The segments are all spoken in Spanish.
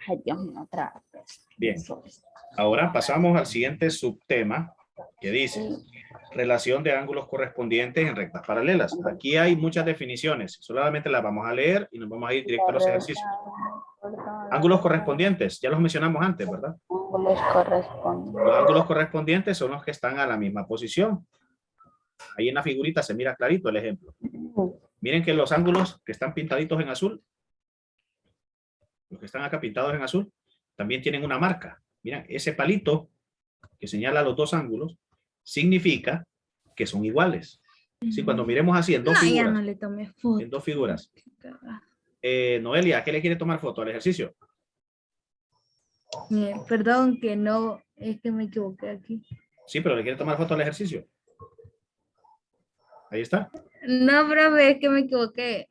Ay, Dios mío, otra vez. Bien. Ahora pasamos al siguiente subtema que dice relación de ángulos correspondientes en rectas paralelas. Aquí hay muchas definiciones. Solamente las vamos a leer y nos vamos a ir directo a los ejercicios. Ángulos correspondientes, ya los mencionamos antes, ¿verdad? Ángulos correspondientes. Los ángulos correspondientes son los que están a la misma posición. Ahí en la figurita se mira clarito el ejemplo. Miren que los ángulos que están pintaditos en azul, los que están acá pintados en azul, también tienen una marca. Miren, ese palito que señala los dos ángulos significa que son iguales. Sí, cuando miremos así en dos figuras. Ya no le tomé foto. En dos figuras. Noelia, ¿a qué le quiere tomar foto? ¿Al ejercicio? Perdón que no, es que me equivoqué aquí. Sí, pero ¿le quiere tomar foto al ejercicio? Ahí está. No, profe, es que me equivoqué.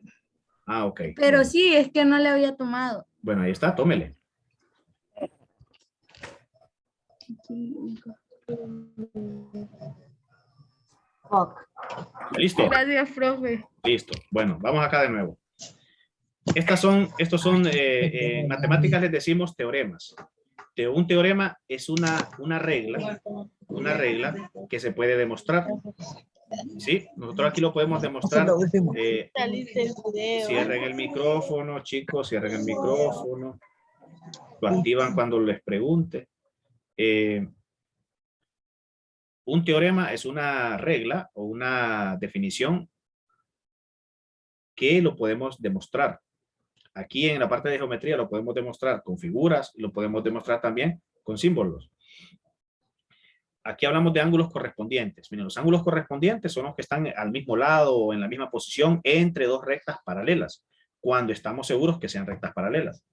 Ah, ok. Pero bueno. sí, es que no le había tomado. Bueno, ahí está, tómele. ¿Listo? Gracias, profe. Listo. Bueno, vamos acá de nuevo. Estos son matemáticas les decimos teoremas. Un teorema es una regla que se puede demostrar. Sí, nosotros aquí lo podemos demostrar. Cierren el micrófono, chicos, cierren el micrófono. Lo activan cuando les pregunte. Un teorema es una regla o una definición que lo podemos demostrar. Aquí en la parte de geometría lo podemos demostrar con figuras y lo podemos demostrar también con símbolos. Aquí hablamos de ángulos correspondientes. Miren, los ángulos correspondientes son los que están al mismo lado o en la misma posición entre dos rectas paralelas, cuando estamos seguros que sean rectas paralelas.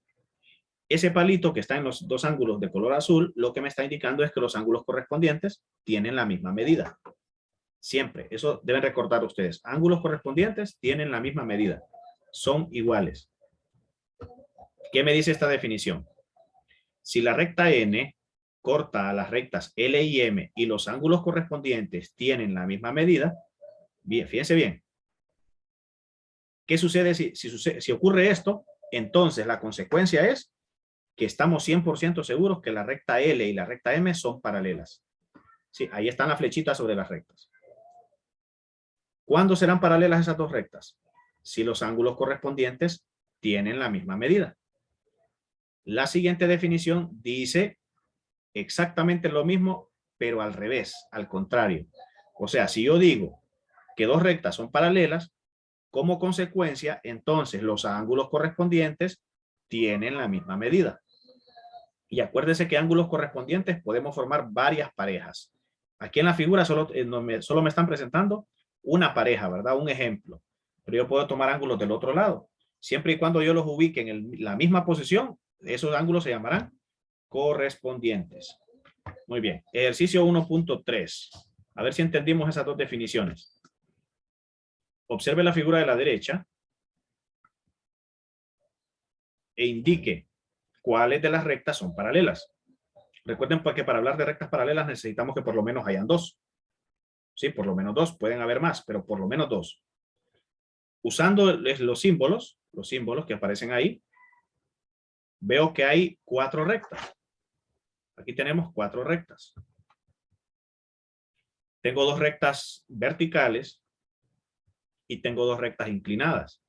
Ese palito que está en los dos ángulos de color azul, lo que me está indicando es que los ángulos correspondientes tienen la misma medida. Siempre, eso deben recordar ustedes. Ángulos correspondientes tienen la misma medida. Son iguales. ¿Qué me dice esta definición? Si la recta N corta a las rectas L y M y los ángulos correspondientes tienen la misma medida, bien, fíjense bien. ¿Qué sucede si ocurre esto? Entonces la consecuencia es que estamos 100% seguros que la recta L y la recta M son paralelas. Sí, ahí están las flechitas sobre las rectas. ¿Cuándo serán paralelas esas dos rectas? Si los ángulos correspondientes tienen la misma medida. La siguiente definición dice exactamente lo mismo, pero al revés, al contrario. O sea, si yo digo que dos rectas son paralelas, como consecuencia, entonces los ángulos correspondientes tienen la misma medida. Y acuérdense que ángulos correspondientes podemos formar varias parejas. Aquí en la figura solo me están presentando una pareja, ¿verdad? Un ejemplo. Pero yo puedo tomar ángulos del otro lado. Siempre y cuando yo los ubique en la misma posición, esos ángulos se llamarán correspondientes. Muy bien. Ejercicio 1.3. A ver si entendimos esas dos definiciones. Observe la figura de la derecha e indique cuáles de las rectas son paralelas. Recuerden que para hablar de rectas paralelas necesitamos que por lo menos hayan dos. Sí, por lo menos dos. Pueden haber más, pero por lo menos dos. Usando los símbolos que aparecen ahí, veo que hay 4 rectas. Aquí tenemos 4 rectas. Tengo 2 rectas verticales y tengo 2 rectas inclinadas.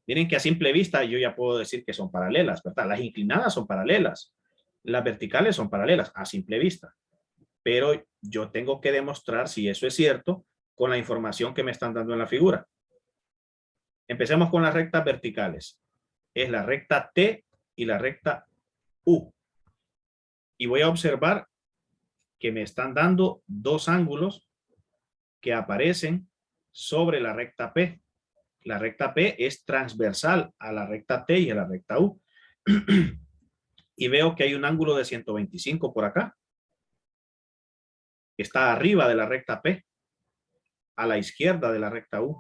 Miren que a simple vista yo ya puedo decir que son paralelas, ¿verdad? Las inclinadas son paralelas. Las verticales son paralelas a simple vista. Pero yo tengo que demostrar si eso es cierto con la información que me están dando en la figura. Empecemos con las rectas verticales. Es la recta T y la recta U. Y voy a observar que me están dando 2 ángulos que aparecen sobre la recta P. La recta P es transversal a la recta T y a la recta U. Y veo que hay un ángulo de 125 por acá. Está arriba de la recta P, a la izquierda de la recta U.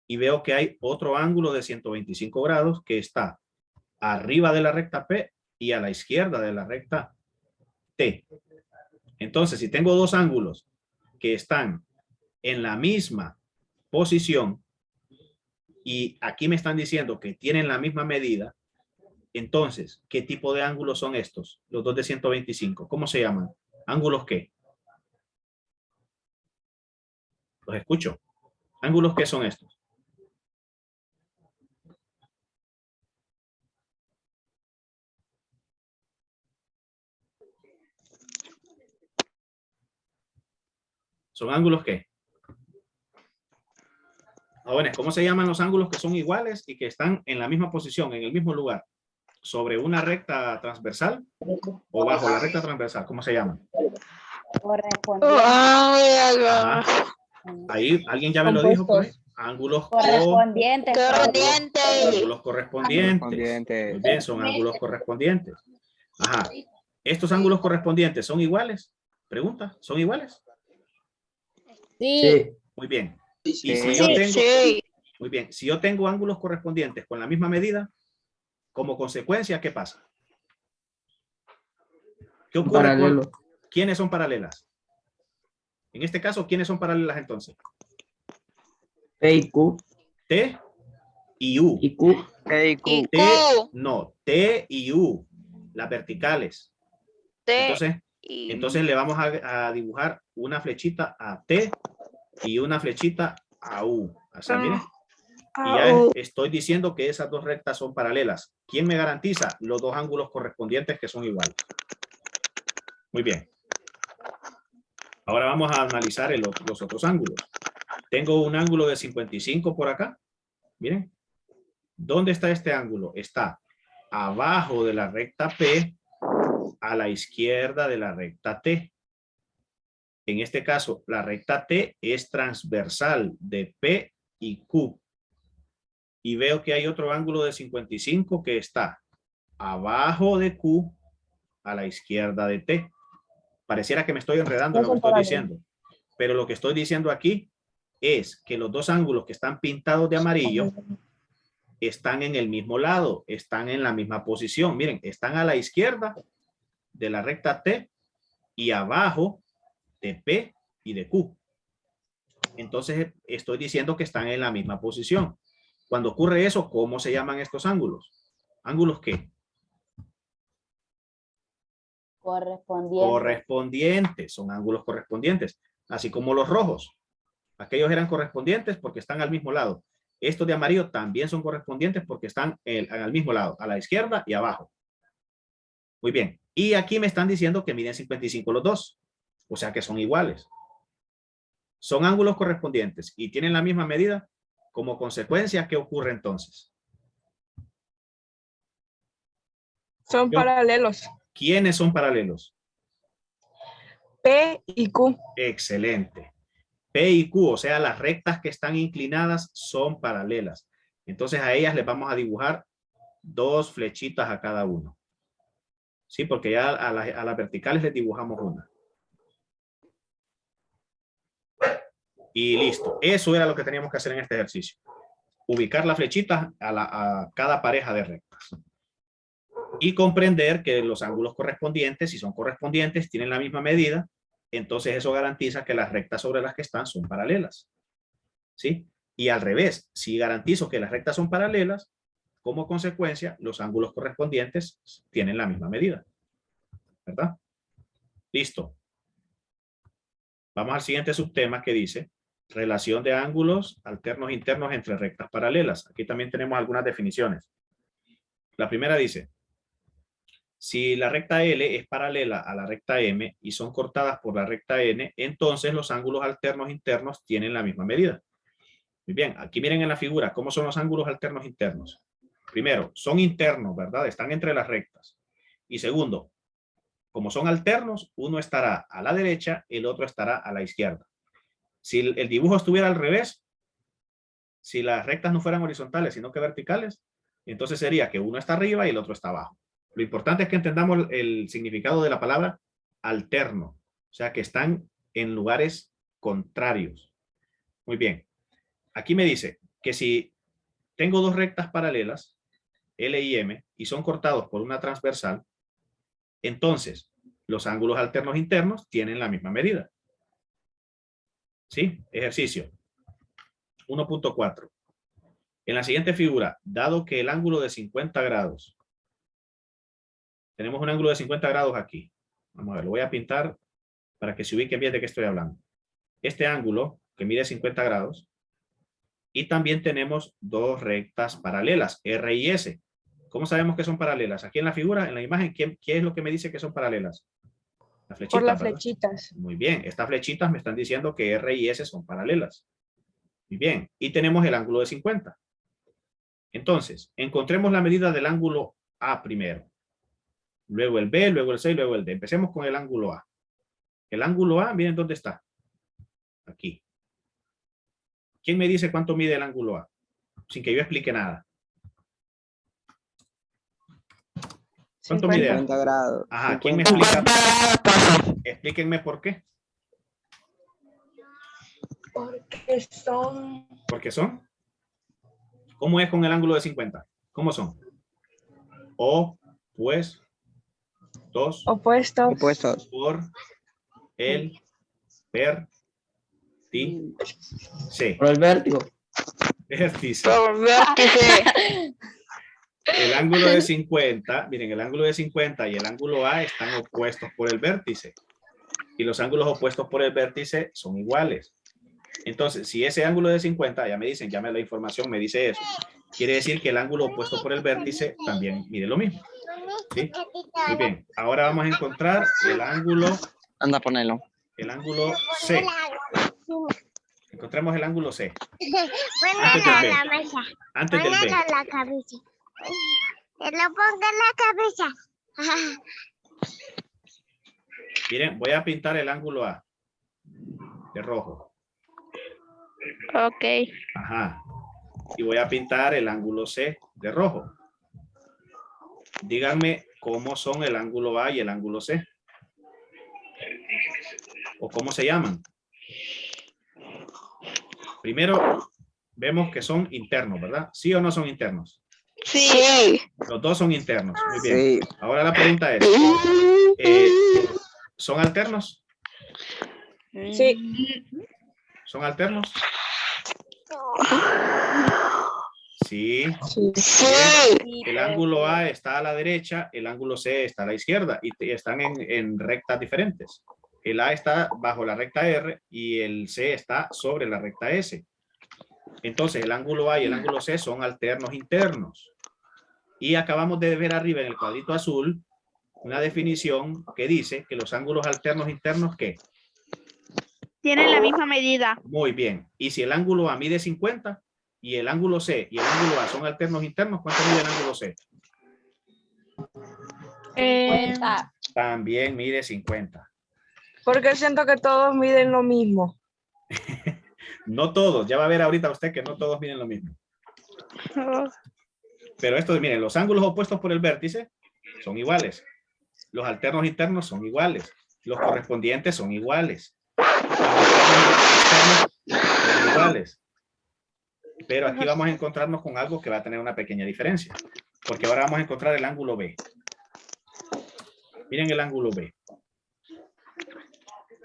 Y veo que hay otro ángulo de 125 grados que está arriba de la recta P y a la izquierda de la recta T. Entonces, si tengo 2 ángulos que están en la misma posición y aquí me están diciendo que tienen la misma medida, Entonces, ¿qué tipo de ángulos son estos? Los dos de 125. ¿Cómo se llaman? ¿Ángulos qué? Los escucho. ¿Ángulos qué son estos? ¿Son ángulos qué? Jóvenes, ¿cómo se llaman los ángulos que son iguales y que están en la misma posición, en el mismo lugar? ¿Sobre una recta transversal o bajo la recta transversal? ¿Cómo se llaman? Correspondiente. Ajá. Ahí, ¿alguien ya me lo dijo por ahí? Ángulos Correspondiente. ángulos correspondientes. Muy bien, son ángulos correspondientes. Ajá. ¿Estos ángulos correspondientes son iguales? Pregunta, ¿son iguales? Sí. Muy bien. Y si yo tengo, muy bien, si yo tengo ángulos correspondientes con la misma medida, como consecuencia, ¿qué pasa? ¿Qué ocurre Paralelo. con quiénes son paralelas? En este caso, ¿quiénes son paralelas entonces? P y Q. T y U. Y Q. T y U, las verticales. Entonces le vamos a dibujar una flechita a T y una flechita a U. O sea, miren. Y ya estoy diciendo que esas dos rectas son paralelas. ¿Quién me garantiza? Los dos ángulos correspondientes que son iguales. Muy bien. Ahora vamos a analizar los otros ángulos. Tengo un ángulo de 55 por acá. Miren. ¿Dónde está este ángulo? Está abajo de la recta P, a la izquierda de la recta T. En este caso, la recta T es transversal de P y Q. Y veo que hay otro ángulo de 55 que está abajo de Q, a la izquierda de T. Pareciera que me estoy enredando en lo que estoy diciendo. Pero lo que estoy diciendo aquí es que los dos ángulos que están pintados de amarillo están en el mismo lado, están en la misma posición. Miren, están a la izquierda de la recta T y abajo de P y de Q. Entonces estoy diciendo que están en la misma posición. Cuando ocurre eso, ¿cómo se llaman estos ángulos? ¿Ángulos qué? Correspondientes, son ángulos correspondientes, así como los rojos. Aquellos eran correspondientes porque están al mismo lado. Estos de amarillo también son correspondientes porque están al mismo lado, a la izquierda y abajo. Muy bien. Y aquí me están diciendo que miden 55 los dos. O sea que son iguales. Son ángulos correspondientes y tienen la misma medida. Como consecuencia, ¿qué ocurre entonces? Son paralelos. ¿Quiénes son paralelos? P y Q. Excelente. P y Q, o sea, las rectas que están inclinadas son paralelas. Entonces a ellas les vamos a dibujar dos flechitas a cada uno. Sí, porque ya a las verticales les dibujamos una. Y listo. Eso era lo que teníamos que hacer en este ejercicio. Ubicar las flechitas a cada pareja de rectas. Y comprender que los ángulos correspondientes, si son correspondientes, tienen la misma medida. Entonces eso garantiza que las rectas sobre las que están son paralelas. ¿Sí? Y al revés, si garantizo que las rectas son paralelas, como consecuencia, los ángulos correspondientes tienen la misma medida. ¿Verdad? Listo. Vamos al siguiente subtema que dice relación de ángulos alternos internos entre rectas paralelas. Aquí también tenemos algunas definiciones. La primera dice, si la recta L es paralela a la recta M y son cortadas por la recta N, entonces los ángulos alternos internos tienen la misma medida. Muy bien, aquí miren en la figura cómo son los ángulos alternos internos. Primero, son internos, ¿verdad? Están entre las rectas. Y segundo, como son alternos, uno estará a la derecha, el otro estará a la izquierda. Si el dibujo estuviera al revés, si las rectas no fueran horizontales, sino que verticales, entonces sería que uno está arriba y el otro está abajo. Lo importante es que entendamos el significado de la palabra alterno, o sea, que están en lugares contrarios. Muy bien. Aquí me dice que si tengo dos rectas paralelas, L y M, y son cortados por una transversal, entonces los ángulos alternos internos tienen la misma medida. ¿Sí? Ejercicio 1.4. En la siguiente figura, dado que el ángulo de 50 grados Tenemos un ángulo de 50 grados aquí. Vamos a ver, lo voy a pintar para que se ubiquen bien de qué estoy hablando. Este ángulo que mide 50 grados. Y también tenemos dos rectas paralelas, R y S. ¿Cómo sabemos que son paralelas? Aquí en la figura, en la imagen, ¿qué es lo que me dice que son paralelas? Las flechitas, Por las ¿verdad? flechitas. Muy bien, estas flechitas me están diciendo que R y S son paralelas. Muy bien, y tenemos el ángulo de 50. Entonces, encontremos la medida del ángulo A primero. Luego el B, luego el C y luego el D. Empecemos con el ángulo A. El ángulo A, miren dónde está. Aquí. ¿Quién me dice cuánto mide el ángulo A? Sin que yo explique nada. ¿Cuánto mide? 50 grados. Ajá, ¿quién me 50. explica? Explíquenme por qué. Porque son ¿Por qué son? ¿Cómo es con el ángulo de 50? ¿Cómo son? O, pues, dos, opuestos. Opuestos. por, el, per, ti, c. Por el vértigo. Vértice. El ángulo de 50, miren, el ángulo de 50 y el ángulo A están opuestos por el vértice. Y los ángulos opuestos por el vértice son iguales. Entonces, si ese ángulo de 50, ya me dicen, ya me la información me dice eso, quiere decir que el ángulo opuesto por el vértice también mide lo mismo. ¿Sí? Muy bien. Ahora vamos a encontrar el ángulo. Anda, ponelo. El ángulo C. Encontremos el ángulo C. Ponelo en la mesa. Antes del B. Ponelo en la cabeza. Te lo pongo en la cabeza. Miren, voy a pintar el ángulo A de rojo. Ok. Ajá. Y voy a pintar el ángulo C de rojo. Díganme cómo son el ángulo A y el ángulo C. ¿O cómo se llaman? Primero, vemos que son internos, ¿verdad? ¿Sí o no son internos? Sí. Los dos son internos. Muy bien. Sí. Ahora la pregunta es, ¿son alternos? Sí. ¿Son alternos? Sí. Sí. El ángulo A está a la derecha, el ángulo C está a la izquierda y están en rectas diferentes. El A está bajo la recta R y el C está sobre la recta S. Entonces el ángulo A y el ángulo C son alternos internos. Y acabamos de ver arriba en el cuadrito azul una definición que dice que los ángulos alternos internos, ¿qué? Tienen la misma medida. Muy bien. Y si el ángulo A mide 50 y el ángulo C y el ángulo A son alternos internos, ¿cuánto mide el ángulo C? También mide 50. Porque siento que todos miden lo mismo. No todos. Ya va a ver ahorita usted que no todos miden lo mismo. Pero esto, miren, los ángulos opuestos por el vértice son iguales. Los alternos internos son iguales. Los correspondientes son iguales. Son iguales. Pero aquí vamos a encontrarnos con algo que va a tener una pequeña diferencia. Porque ahora vamos a encontrar el ángulo B. Miren el ángulo B.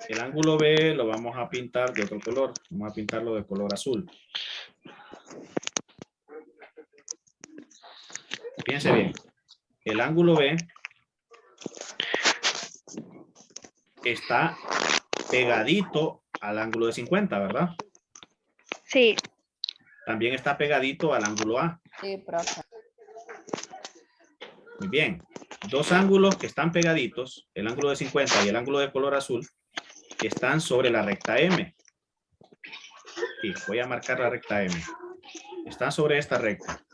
El ángulo B lo vamos a pintar de otro color. Vamos a pintarlo de color azul. Fíjense bien. El ángulo B está pegadito al ángulo de 50, ¿verdad? Sí. También está pegadito al ángulo A. Sí, profe. Muy bien. Dos ángulos que están pegaditos, el ángulo de 50 y el ángulo de color azul, que están sobre la recta M. Y voy a marcar la recta M. Están sobre esta recta.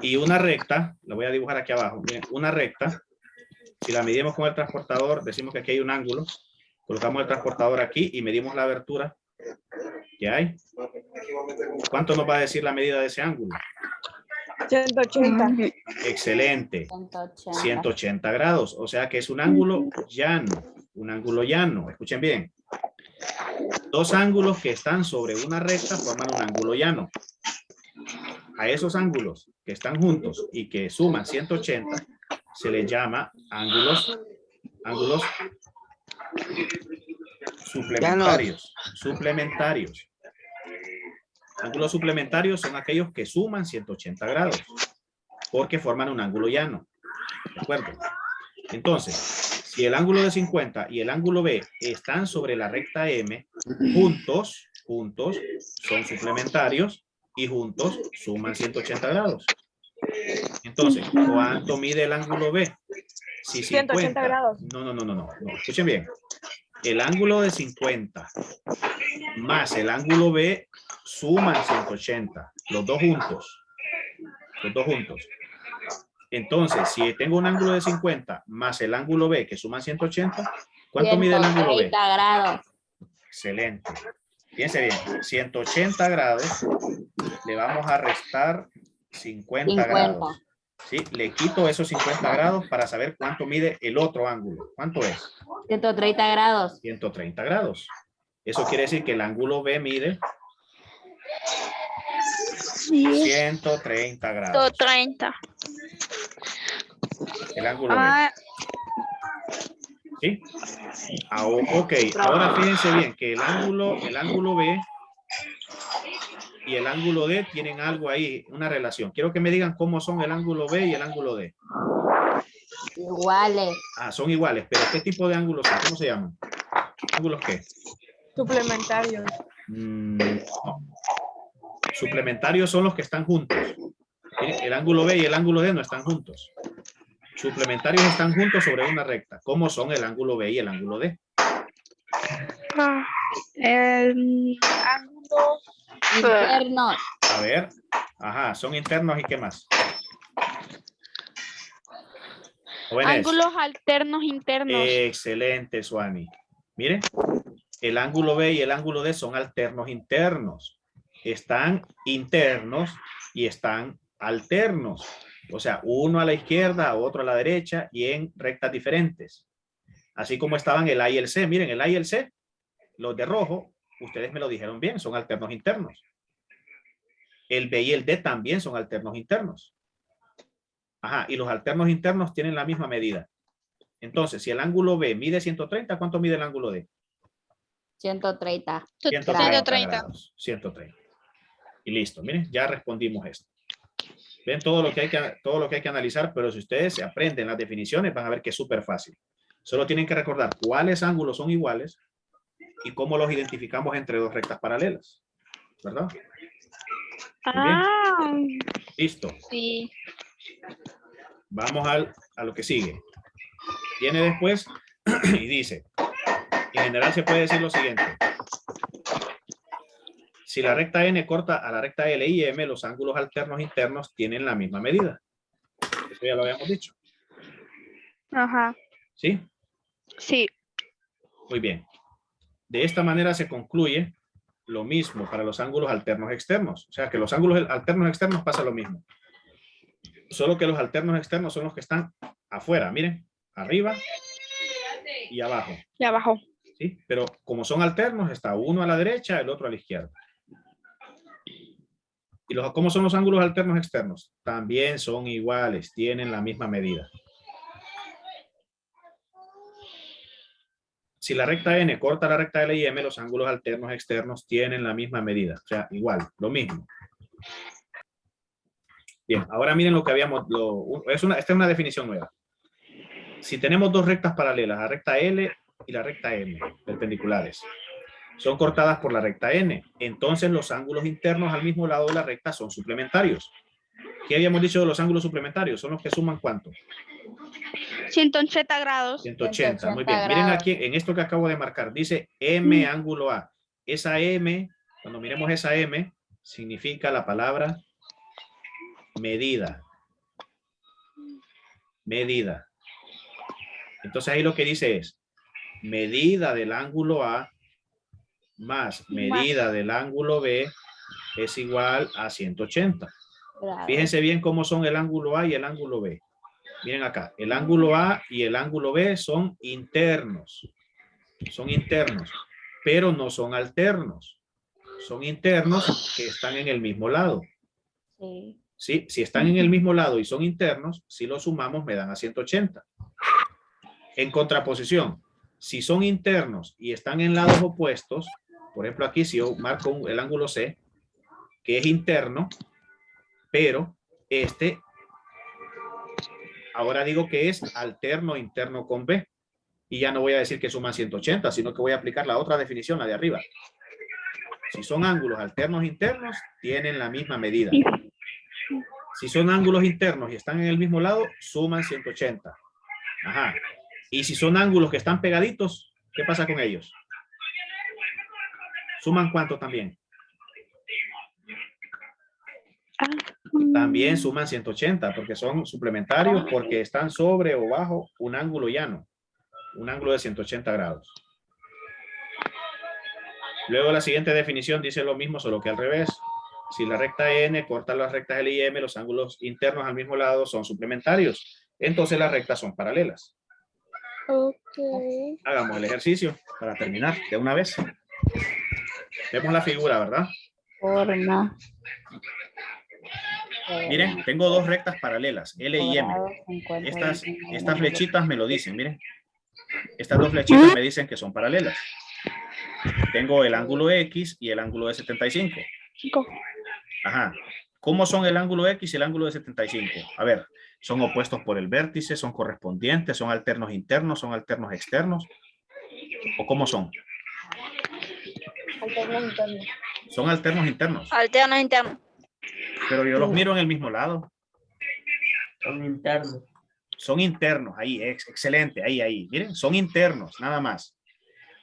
Y una recta, la voy a dibujar aquí abajo. Miren, una recta, si la medimos con el transportador, decimos que aquí hay un ángulo. Colocamos el transportador aquí y medimos la abertura que hay. ¿Cuánto nos va a decir la medida de ese ángulo? 180. Excelente. 180 grados. O sea que es un ángulo llano. Un ángulo llano. Escuchen bien. Dos ángulos que están sobre una recta forman un ángulo llano. A esos ángulos que están juntos y que suman 180 se les llama ángulos suplementarios. Suplementarios. Ángulos suplementarios son aquellos que suman 180 grados. porque forman un ángulo llano. ¿De acuerdo? Entonces, si el ángulo de 50 y el ángulo B están sobre la recta M, juntos son suplementarios y juntos suman 180 grados. Entonces, ¿cuánto mide el ángulo B? Si 180 grados. No. Escuchen bien. El ángulo de 50 más el ángulo B suman 180. Los dos juntos. Entonces, si tengo un ángulo de 50 más el ángulo B que suman 180, ¿cuánto mide el ángulo B? 130 grados. Excelente. Fíjense bien, 180 grados, le vamos a restar 50 grados. ¿Sí? Le quito esos 50 grados para saber cuánto mide el otro ángulo. ¿Cuánto es? 130 grados. 130 grados. Eso quiere decir que el ángulo B mide 130 grados. 130. El ángulo B. ¿Sí? Ok, ahora fíjense bien que el ángulo B y el ángulo D tienen algo ahí, una relación. Quiero que me digan cómo son el ángulo B y el ángulo D. Iguales. Ah, son iguales, pero ¿qué tipo de ángulos son? ¿Cómo se llaman? ¿Ángulos qué? Suplementarios. No. Suplementarios son los que están juntos. Miren, el ángulo B y el ángulo D no están juntos. Suplementarios están juntos sobre una recta. ¿Cómo son el ángulo B y el ángulo D? El ángulo Internos. A ver. Ajá, son internos y ¿qué más? Jóvenes. ángulos alternos internos. Excelente, Suani. Mire, el ángulo B y el ángulo D son alternos internos. Están internos y están alternos. O sea, uno a la izquierda, otro a la derecha y en rectas diferentes. Así como estaban el A y el C. Miren, el A y el C, los de rojo, ustedes me lo dijeron bien, son alternos internos. El B y el D también son alternos internos. Ajá, y los alternos internos tienen la misma medida. Entonces, si el ángulo B mide 130, ¿cuánto mide el ángulo D? 130. 130 grados. 130. Y listo, miren, ya respondimos esto. Ven todo lo que hay que analizar, pero si ustedes se aprenden las definiciones, van a ver que es súper fácil. Solo tienen que recordar cuáles ángulos son iguales y cómo los identificamos entre dos rectas paralelas. ¿Verdad? Ah, Listo. sí. Vamos a lo que sigue. Viene después y dice, en general se puede decir lo siguiente. Si la recta N corta a la recta L y M, los ángulos alternos internos tienen la misma medida. Eso ya lo habíamos dicho. Ajá. ¿Sí? Sí. Muy bien. De esta manera se concluye lo mismo para los ángulos alternos externos. O sea que los ángulos alternos externos pasa lo mismo. Solo que los alternos externos son los que están afuera. Miren, arriba y abajo. Y abajo. ¿Sí? Pero como son alternos, está uno a la derecha, el otro a la izquierda. ¿Y cómo son los ángulos alternos externos? También son iguales, tienen la misma medida. Si la recta N corta la recta L y M, los ángulos alternos externos tienen la misma medida. O sea, igual, lo mismo. Bien, ahora miren lo que habíamos... esta es una definición nueva. Si tenemos dos rectas paralelas, la recta L y la recta M, perpendiculares, son cortadas por la recta N. Entonces los ángulos internos al mismo lado de la recta son suplementarios. ¿Qué habíamos dicho de los ángulos suplementarios? Son los que suman ¿cuánto? 180 grados. 180, muy bien. Miren aquí, en esto que acabo de marcar, dice M ángulo A. Esa M, cuando miremos esa M, significa la palabra medida. Medida. Entonces ahí lo que dice es medida del ángulo A más medida del ángulo B es igual a 180. Grados. Fíjense bien cómo son el ángulo A y el ángulo B. Miren acá, el ángulo A y el ángulo B son internos. Son internos, pero no son alternos. Son internos que están en el mismo lado. Sí. ¿Sí? Si están en el mismo lado y son internos, si los sumamos me dan a 180. En contraposición, si son internos y están en lados opuestos, por ejemplo aquí si yo marco el ángulo C, que es interno, pero este Ahora digo que es alterno interno con B. Y ya no voy a decir que suman 180, sino que voy a aplicar la otra definición, la de arriba. Si son ángulos alternos internos, tienen la misma medida. Si son ángulos internos y están en el mismo lado, suman 180. Ajá. Y si son ángulos que están pegaditos, ¿qué pasa con ellos? ¿Suman cuánto también? También suman 180, porque son suplementarios, porque están sobre o bajo un ángulo llano. Un ángulo de 180 grados. Luego la siguiente definición dice lo mismo, solo que al revés. Si la recta N corta las rectas L y M, los ángulos internos al mismo lado son suplementarios. Entonces las rectas son paralelas. Hagamos el ejercicio para terminar de una vez. Vemos la figura, ¿verdad? Forma. Miren, tengo dos rectas paralelas, L y M. Estas flechitas me lo dicen, miren. Estas dos flechitas me dicen que son paralelas. Tengo el ángulo X y el ángulo de 75. Ajá. ¿Cómo son el ángulo X y el ángulo de 75? A ver, ¿son opuestos por el vértice? ¿Son correspondientes? ¿Son alternos internos? ¿Son alternos externos? ¿O cómo son? Alternos internos. Son alternos internos. Alternos internos. Pero yo los miro en el mismo lado. Son internos. Son internos, ahí, excelente, ahí. Miren, son internos, nada más.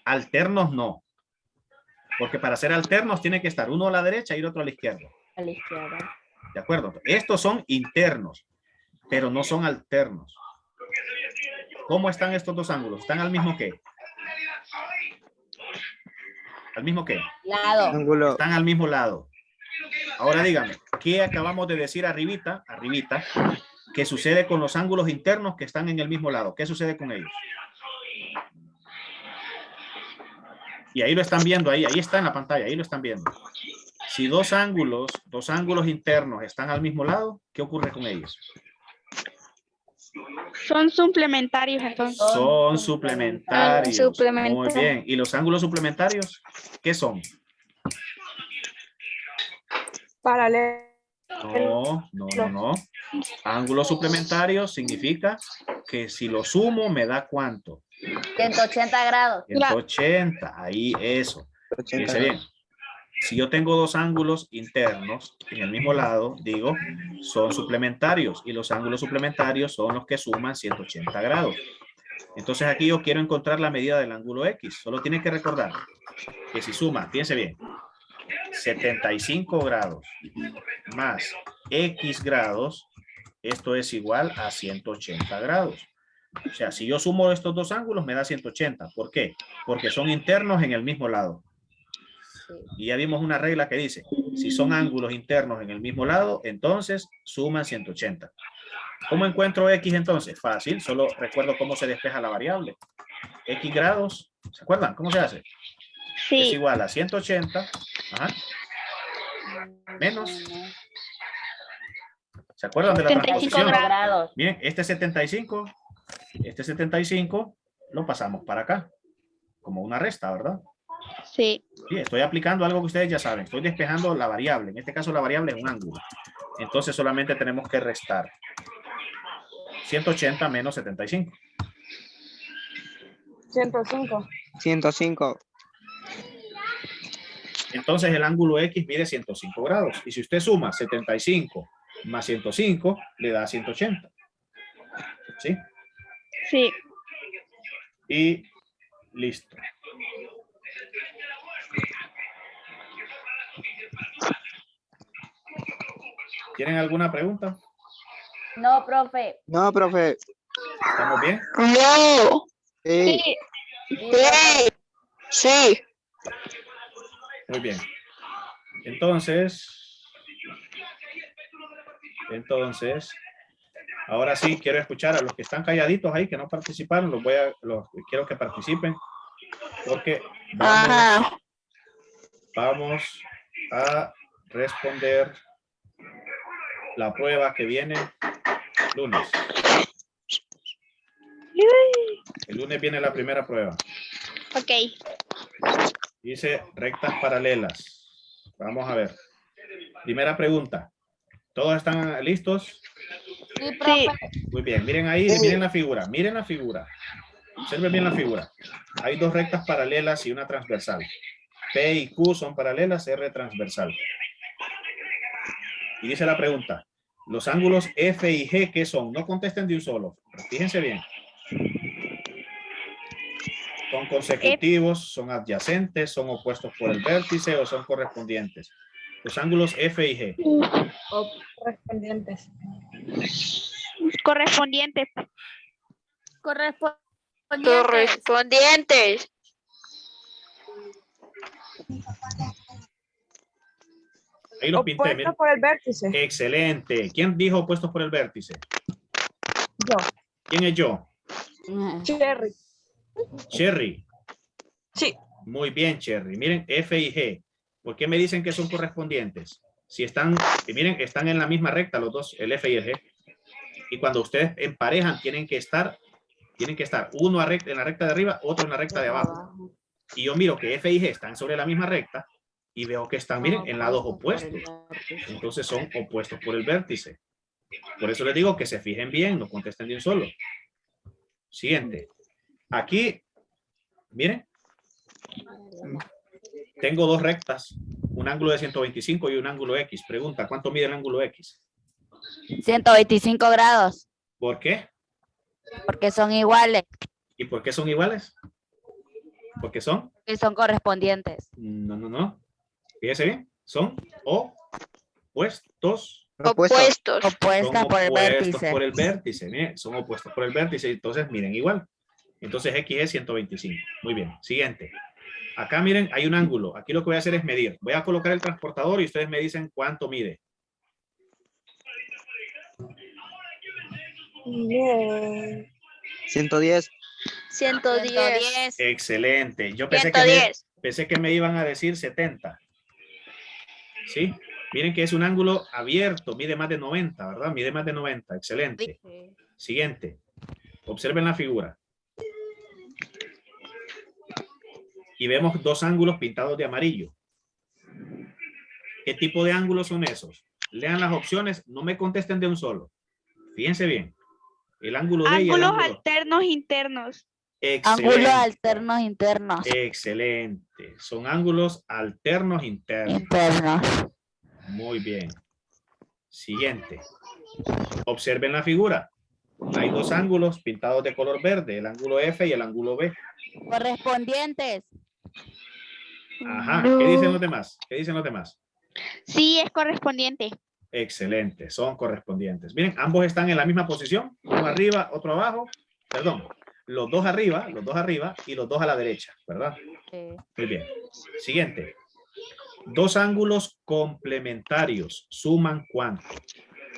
Alternos no. Porque para ser alternos tiene que estar uno a la derecha y el otro a la izquierda. A la izquierda. ¿De acuerdo? Estos son internos, pero no son alternos. ¿Cómo están estos dos ángulos? ¿Están al mismo qué? ¿Al mismo qué? Lado. Ángulo. Están al mismo lado. Ahora díganme, ¿qué acabamos de decir arribita? ¿Qué sucede con los ángulos internos que están en el mismo lado? ¿Qué sucede con ellos? Y ahí lo están viendo, ahí está en la pantalla, ahí lo están viendo. Si dos ángulos internos están al mismo lado, ¿qué ocurre con ellos? Son suplementarios entonces. Son suplementarios. Suplementarios. Muy bien. ¿Y los ángulos suplementarios? ¿Qué son? Paralelo. No. Ángulos suplementarios significa que si lo sumo me da ¿cuánto? 180 grados. 180. Ahí eso. Fíjense bien. Si yo tengo dos ángulos internos en el mismo lado, digo, son suplementarios y los ángulos suplementarios son los que suman 180 grados. Entonces aquí yo quiero encontrar la medida del ángulo X. Solo tiene que recordar que si suma, fíjense bien, 75 grados más X grados, esto es igual a 180 grados. O sea, si yo sumo estos dos ángulos me da 180. ¿Por qué? Porque son internos en el mismo lado. Y ya vimos una regla que dice, si son ángulos internos en el mismo lado, entonces suman 180. ¿Cómo encuentro X entonces? Fácil, solo recuerdo cómo se despeja la variable. X grados, ¿se acuerdan? ¿Cómo se hace? Sí. Es igual a 180, ajá, menos. ¿Se acuerdan de la 75 transposición? Grados. Miren, este 75 lo pasamos para acá, como una resta, ¿verdad? Sí. Sí, estoy aplicando algo que ustedes ya saben. Estoy despejando la variable. En este caso la variable es un ángulo. Entonces solamente tenemos que restar 180 menos 75. 105. 105. Entonces el ángulo X mide 105 grados. Y si usted suma 75 más 105, le da 180. ¿Sí? Sí. Y listo. ¿Tienen alguna pregunta? No, profe. No, profe. ¿Estamos bien? No. Sí. Sí. Sí. Muy bien. Entonces, ahora sí quiero escuchar a los que están calladitos ahí, que no participaron, quiero que participen, porque vamos a responder la prueba que viene lunes. El lunes viene la primera prueba. Ok. Dice rectas paralelas. Vamos a ver. Primera pregunta. ¿Todos están listos? Sí, profe. Muy bien, miren ahí, miren la figura, miren la figura. Observen bien la figura. Hay dos rectas paralelas y una transversal. P y Q son paralelas, R transversal. Y dice la pregunta, los ángulos F y G, ¿qué son? No contesten de un solo. Fíjense bien. ¿Son consecutivos, son adyacentes, son opuestos por el vértice o son correspondientes? Los ángulos F y G. O correspondientes. Correspondientes. Correspondientes. Ahí los pinté. Opuestos Miren. por el vértice. Excelente. ¿Quién dijo opuestos por el vértice? Yo. ¿Quién es yo? Cherry. Cherry. Sí. Muy bien, Cherry. Miren, F y G. ¿Por qué me dicen que son correspondientes? Si están, miren, están en la misma recta los dos, el F y el G. Y cuando ustedes emparejan, tienen que estar uno en la recta de arriba, otro en la recta de abajo. Y yo miro que F y G están sobre la misma recta y veo que están, miren, en lados opuestos. Entonces son opuestos por el vértice. Por eso les digo que se fijen bien, no contesten de un solo. Siguiente. Aquí, miren, tengo dos rectas, un ángulo de 125 y un ángulo X. Pregunta, ¿cuánto mide el ángulo X? 125 grados, ¿Por qué? porque son iguales, ¿Y por qué son iguales? ¿Porque son? que son correspondientes. No. Fíjese bien, son opuestos. Opuestos. Opuestas Son por el opuestos vértice. por el vértice. Miren, son opuestos por el vértice. Entonces, miren, igual. Entonces, X es 125. Muy bien. Siguiente. Acá, miren, hay un ángulo. Aquí lo que voy a hacer es medir. Voy a colocar el transportador y ustedes me dicen cuánto mide. Bien. 110. 110. Excelente. Yo pensé que me iban a decir 70. ¿Sí? Miren que es un ángulo abierto. Mide más de 90, ¿verdad? Mide más de 90. Excelente. Siguiente. Observen la figura. Y vemos dos ángulos pintados de amarillo. ¿Qué tipo de ángulos son esos? Lean las opciones, no me contesten de un solo. Fíjense bien. El ángulo D y el Ángulos ángulo... alternos internos. Excelente. Ángulos alternos internos. Excelente. Son ángulos alternos internos. Internos. Muy bien. Siguiente. Observen la figura. Hay dos ángulos pintados de color verde, el ángulo F y el ángulo B. Correspondientes. Ajá. ¿Qué dicen los demás? ¿Qué dicen los demás? Sí, es correspondiente. Excelente, son correspondientes. Miren, ambos están en la misma posición, uno arriba, otro abajo. Perdón, los dos arriba y los dos a la derecha, ¿verdad? Sí. Muy bien. Siguiente. Dos ángulos complementarios suman ¿cuánto?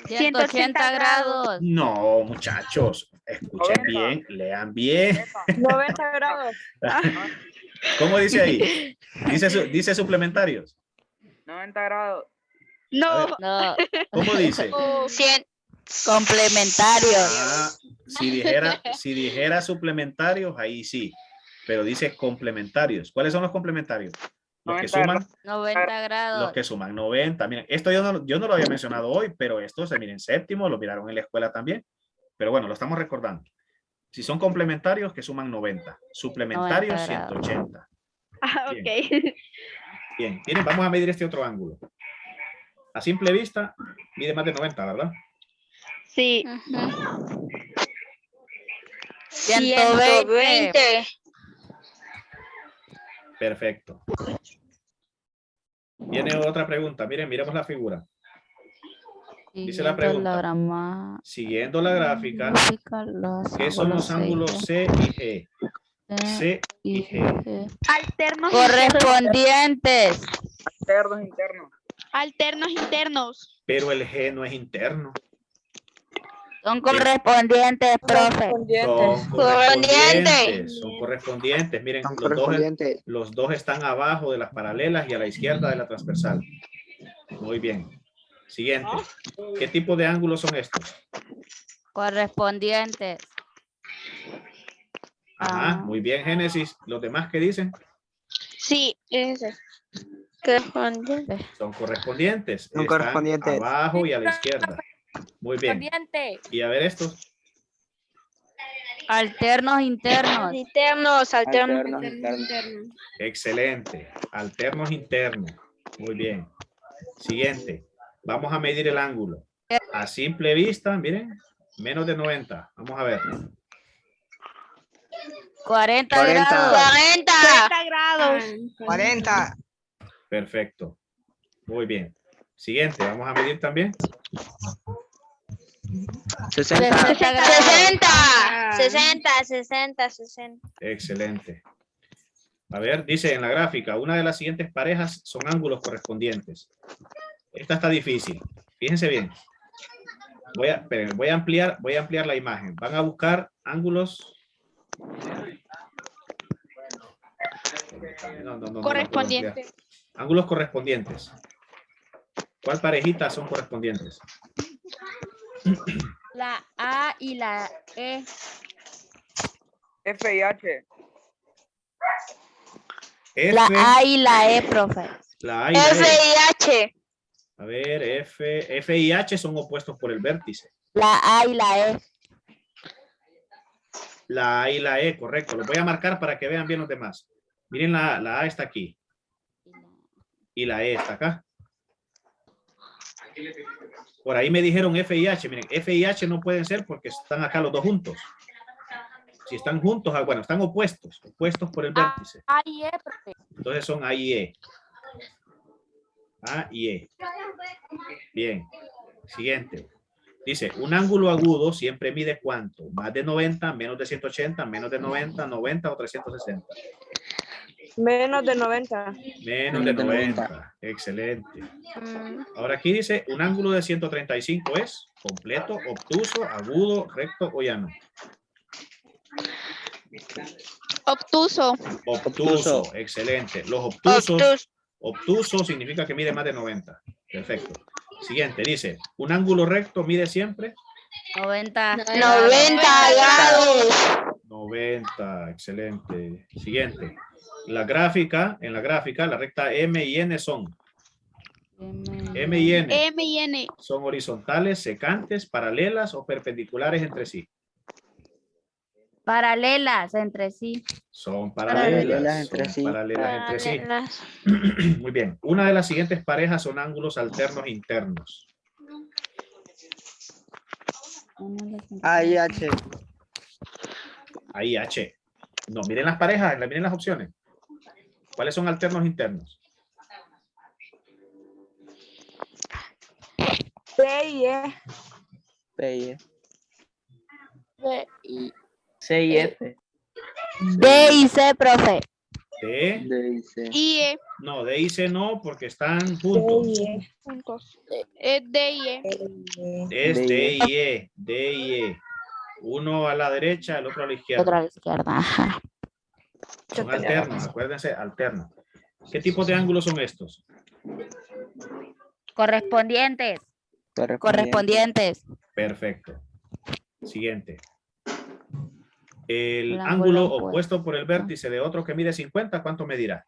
180 grados. No, muchachos, escuchen bien, lean bien. 90 grados. ¿Cómo dice ahí? Dice suplementarios. 90 grados. No. No, ¿Cómo dice? 100. complementarios. Ah, si dijera suplementarios, ahí sí. Pero dice complementarios. ¿Cuáles son los complementarios? Los que suman, 90 grados. los que suman 90. Miren, esto yo no lo había mencionado hoy, pero esto se mira en séptimo, lo miraron en la escuela también. Pero bueno, lo estamos recordando. Si son complementarios, que suman 90. Suplementarios, 90 grados. 180. Ah, Bien. ok. Bien, miren, vamos a medir este otro ángulo. A simple vista, mide más de 90, ¿verdad? Sí. 120. Perfecto. Viene otra pregunta. Miren, miremos la figura. Dice la pregunta. Siguiendo la gráfica, ¿qué son los ángulos C y G? C y G. Alternos. Correspondientes. Alternos internos. Alternos internos. Pero el G no es interno. Son correspondientes, profe. Son correspondientes. Miren, Son correspondientes. los dos están abajo de las paralelas y a la izquierda de la transversal. Muy bien. Siguiente. ¿Qué tipo de ángulos son estos? Correspondientes. Ajá, muy bien, Génesis. ¿Los demás qué dicen? Sí, ese. Son correspondientes. Son Están correspondientes. abajo y a la izquierda. Muy bien. Y a ver estos. Alternos internos. Internos, Alternos internos. Excelente. Alternos internos. Muy bien. Siguiente. Vamos a medir el ángulo. A simple vista, miren, menos de 90. Vamos a ver. 40 40. grados. 40 grados. 40. Perfecto. Muy bien. Siguiente. Vamos a medir también. 60. 60 grados. 60. Excelente. A ver, dice en la gráfica, una de las siguientes parejas son ángulos correspondientes. Esta está difícil. Fíjense bien. Esperen, voy a ampliar la imagen. Van a buscar ángulos. No Correspondiente. ángulos correspondientes. ¿Cuál parejita son correspondientes? La A y la E. F y H. La A y la E, profe. La A y la E. F y H. A ver, F y H son opuestos por el vértice. La A y la E. La A y la E, correcto. Lo voy a marcar para que vean bien los demás. Miren, la A está aquí. Y la E está acá. Por ahí me dijeron F y H. Miren, F y H no pueden ser porque están acá los dos juntos. Si están juntos, bueno, están opuestos por el vértice. A y E, profe. Entonces son A y E. A y E. Bien. Siguiente. Dice, un ángulo agudo siempre mide ¿cuánto? Más de 90, menos de 180, menos de 90, 90 o 360. Menos de 90. Menos de 90. Excelente. Ahora aquí dice, un ángulo de 135 es completo, obtuso, agudo, recto o llano. Obtuso. Obtuso. Excelente. Los obtusos significa que mide más de 90. Perfecto. Siguiente, dice, un ángulo recto mide siempre 90. 90 grados. 90, excelente. Siguiente. En la gráfica, la recta M y N son M y N M y N. son horizontales, secantes, paralelas o perpendiculares entre sí. Paralelas entre sí. Son paralelas entre sí. Paralelas entre sí. Muy bien. Una de las siguientes parejas son ángulos alternos internos. A y H. Ahí H. No, miren las parejas, miren las opciones. ¿Cuáles son alternos internos? P y E. P y E. B y C y F. D y C, profe. D. D y C. I, E. No, D y C no, porque están juntos. Juntos. D y E. Es D y E. D y E. Uno a la derecha, el otro a la izquierda. Otra a la izquierda. Ajá. Son alternos, acuérdense, alternos. ¿Qué tipo de ángulos son estos? Correspondientes. Correspondientes. Perfecto. Siguiente. El El ángulo ángulo opuesto por el vértice de otro que mide 50, ¿cuánto medirá?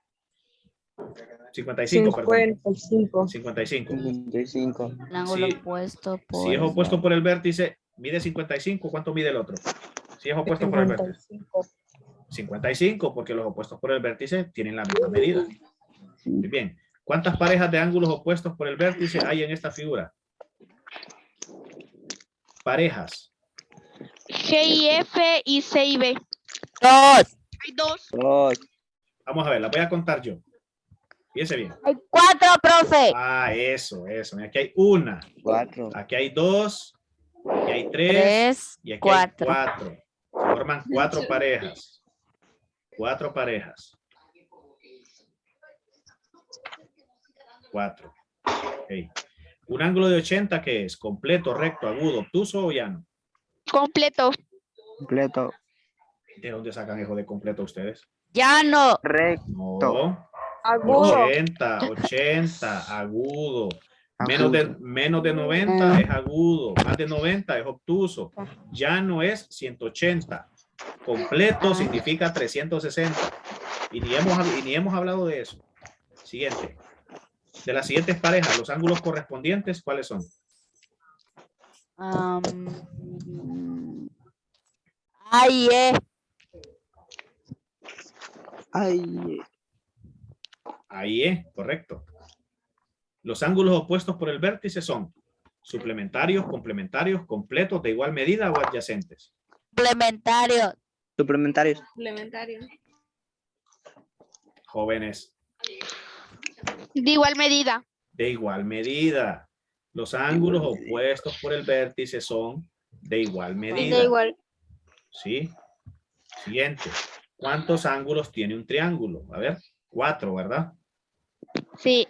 55, perdón. 55. 55. 55. El ángulo Sí. opuesto por. Si es opuesto por el vértice, mide 55, ¿cuánto mide el otro? Si es opuesto por el vértice. 55, porque los opuestos por el vértice tienen la misma medida. Muy bien. ¿Cuántas parejas de ángulos opuestos por el vértice hay en esta figura? Parejas. G y F y C y B. 2. Hay dos. 2. Vamos a ver, la voy a contar yo. Fíjense bien. Hay 4, profe. Ah, eso. Aquí hay una. 4. Aquí hay 2. Aquí hay 3. 3, Y aquí 4. hay 4. Forman 4 parejas. 4 parejas. 4. Okay. Un ángulo de 80, ¿qué es? ¿Completo, recto, agudo, obtuso o llano? Completo. Completo. ¿De dónde sacan eso de completo ustedes? Llano. Recto. No. Agudo. 80, agudo. Menos de 90 es agudo. Más de 90 es obtuso. Llano es 180. Completo significa 360. Y ni hemos hablado de eso. Siguiente. De las siguientes parejas, los ángulos correspondientes, ¿cuáles son? Ahí es. Ay, Ahí es, correcto. Los ángulos opuestos por el vértice son suplementarios, complementarios, completos, de igual medida o adyacentes. Complementario. suplementarios. Complementario. Jóvenes, De igual medida. de igual medida. Los ángulos opuestos por el vértice son de igual medida. De igual. ¿Sí? Siguiente. ¿Cuántos ángulos tiene un triángulo? A ver, 4, ¿verdad? Sí.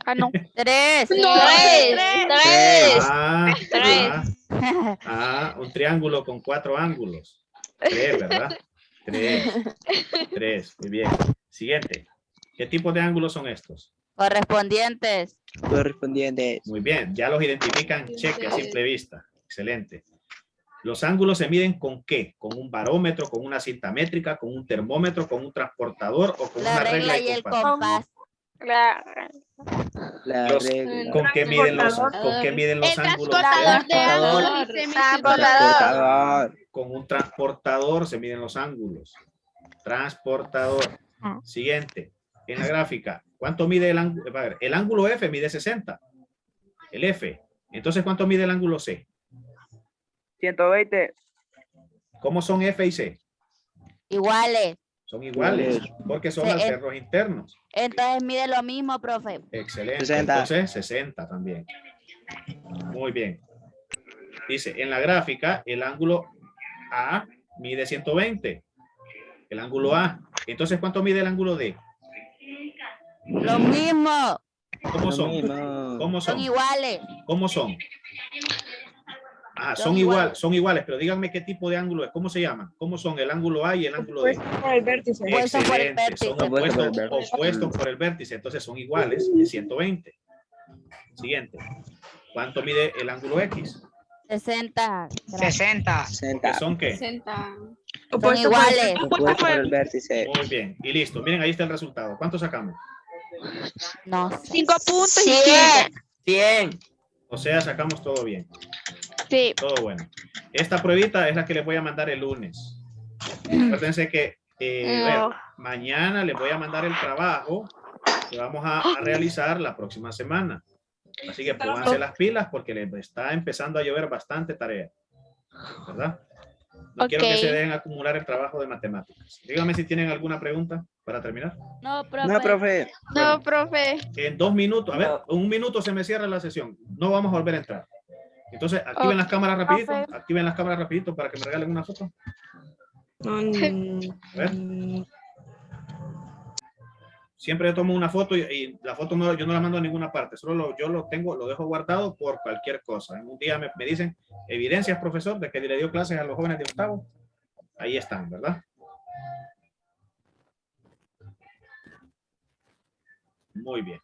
Ah, no. 3. No, Un triángulo con 4 ángulos. 3, ¿verdad? 3. Muy bien. Siguiente. ¿Qué tipo de ángulos son estos? Correspondientes. Correspondientes. Muy bien. Ya los identifican. Cheque a simple vista. Excelente. Los ángulos se miden ¿con qué? ¿Con un barómetro, con una cinta métrica, con un termómetro, con un transportador o con La una regla y el compás? compás. La Los- regla. ¿Con qué miden los El ángulos? transportador de Transportador. ángulos. Transportador. Con un transportador se miden los ángulos. Transportador. Siguiente. En la gráfica, ¿cuánto mide el ángulo? A ver, el ángulo F mide 60. El F. Entonces, ¿cuánto mide el ángulo C? 120. ¿Cómo son F y C? Iguales. Son iguales, Iguales. porque son Sí, alcerros internos. Entonces mide lo mismo, profe. Excelente. 60. Entonces, 60 también. Muy bien. Dice, en la gráfica, el ángulo A mide 120. El ángulo A. Entonces, ¿cuánto mide el ángulo D? Lo mismo. ¿Cómo Lo son? mismo. ¿Cómo Son son? iguales. ¿Cómo son? Ah, Son son iguales. iguales, pero díganme qué tipo de ángulo es. ¿Cómo se llaman? ¿Cómo son el ángulo A y el ángulo D? Opuesto por el vértice. Opuestos por el Excelente, son vértice. Opuestos por el vértice. opuestos por el vértice, entonces son iguales, es 120. Siguiente. ¿Cuánto mide el ángulo X? 60. 60. ¿Qué 60. son qué? 60. Son iguales. Opuesto por el vértice. Muy bien, y listo. Miren, ahí está el resultado. ¿Cuánto sacamos? No. 5 puntos y 100. 100. O sea, sacamos todo bien, Sí. todo bueno. Esta pruebita es la que les voy a mandar el lunes. Acuérdense que mañana les voy a mandar el trabajo que vamos a realizar la próxima semana. Así que pónganse las pilas porque les está empezando a llover bastante tarea. ¿Verdad? No quiero que Ok. se dejen acumular el trabajo de matemáticas. Díganme si tienen alguna pregunta para terminar. No, profe. No, profe. No, profe. En 2 minutos, a ver, en 1 minuto se me cierra la sesión. No vamos a volver a entrar. Entonces, activen las cámaras rapidito. Activen las cámaras rapidito para que me regalen una foto. A ver. Siempre yo tomo una foto y la foto no, yo no la mando a ninguna parte. Solo yo lo tengo, lo dejo guardado por cualquier cosa. En un día me dicen evidencias, profesor, de que le dio clases a los jóvenes de octavo. Ahí están, ¿verdad? Muy bien.